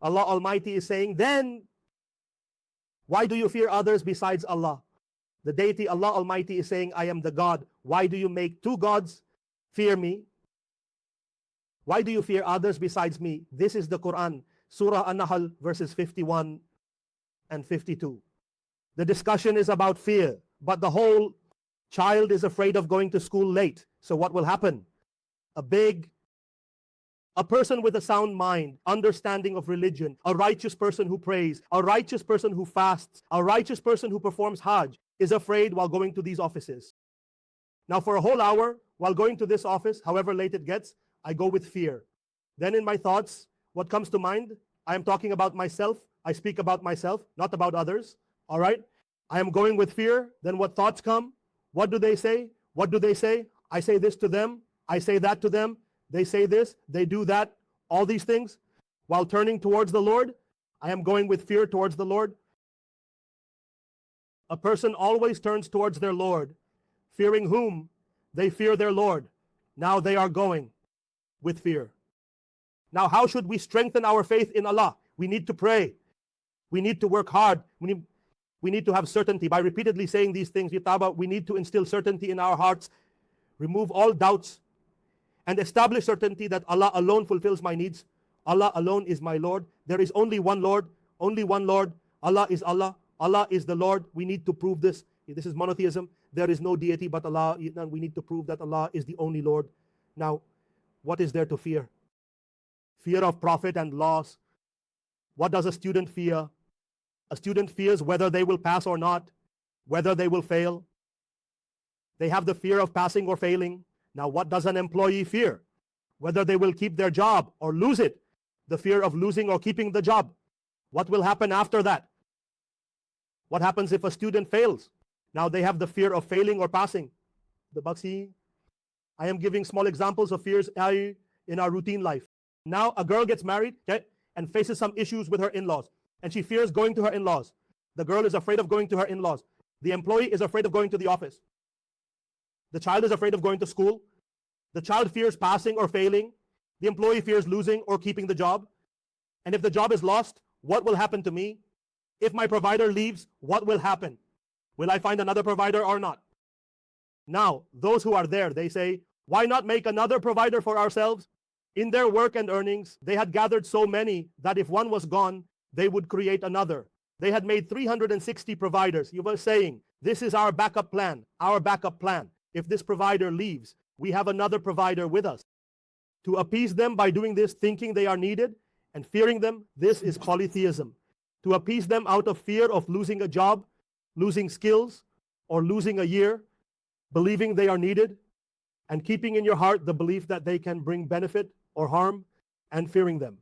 Allah Almighty is saying, then why do you fear others besides Allah? The deity Allah Almighty is saying, I am the God. Why do you make two gods? Fear me. Why do you fear others besides me? This is the Quran, Surah An-Nahl, verses 51 and 52. The discussion is about fear, but the whole child is afraid of going to school late. So what will happen? A person with a sound mind, understanding of religion, a righteous person who prays, a righteous person who fasts, a righteous person who performs Hajj, is afraid while going to these offices. Now for a whole hour, while going to this office, however late it gets, I go with fear. Then in my thoughts, what comes to mind? I am talking about myself. I speak about myself, not about others. All right? I am going with fear. Then what thoughts come? What do they say? What do they say? I say this to them. I say that to them. They say this. They do that. All these things. While turning towards the Lord, I am going with fear towards the Lord. A person always turns towards their Lord, fearing whom? They fear their Lord. Now they are going with fear. Now how should we strengthen our faith in Allah? We need to pray. We need to work hard. We need to have certainty. By repeatedly saying these things, we need to instill certainty in our hearts, remove all doubts, and establish certainty that Allah alone fulfills my needs. Allah alone is my Lord. There is only one Lord. Only one Lord. Allah is Allah. Allah is the Lord. We need to prove this. This is monotheism. There is no deity but Allah. And we need to prove that Allah is the only Lord. Now, what is there to fear? Fear of profit and loss. What does a student fear? A student fears whether they will pass or not, whether they will fail. They have the fear of passing or failing. Now, what does an employee fear? Whether they will keep their job or lose it. The fear of losing or keeping the job. What will happen after that? What happens if a student fails? Now they have the fear of failing or passing. I am giving small examples of fears in our routine life. Now a girl gets married, okay, and faces some issues with her in-laws. And she fears going to her in-laws. The girl is afraid of going to her in-laws. The employee is afraid of going to the office. The child is afraid of going to school. The child fears passing or failing. The employee fears losing or keeping the job. And if the job is lost, what will happen to me? If my provider leaves, what will happen? Will I find another provider or not? Now, those who are there, they say, why not make another provider for ourselves? In their work and earnings, they had gathered so many that if one was gone, they would create another. They had made 360 providers. You were saying, this is our backup plan, our backup plan. If this provider leaves, we have another provider with us. To appease them by doing this, thinking they are needed and fearing them, this is polytheism. To appease them out of fear of losing a job, losing skills, or losing a year, believing they are needed, and keeping in your heart the belief that they can bring benefit or harm, and fearing them.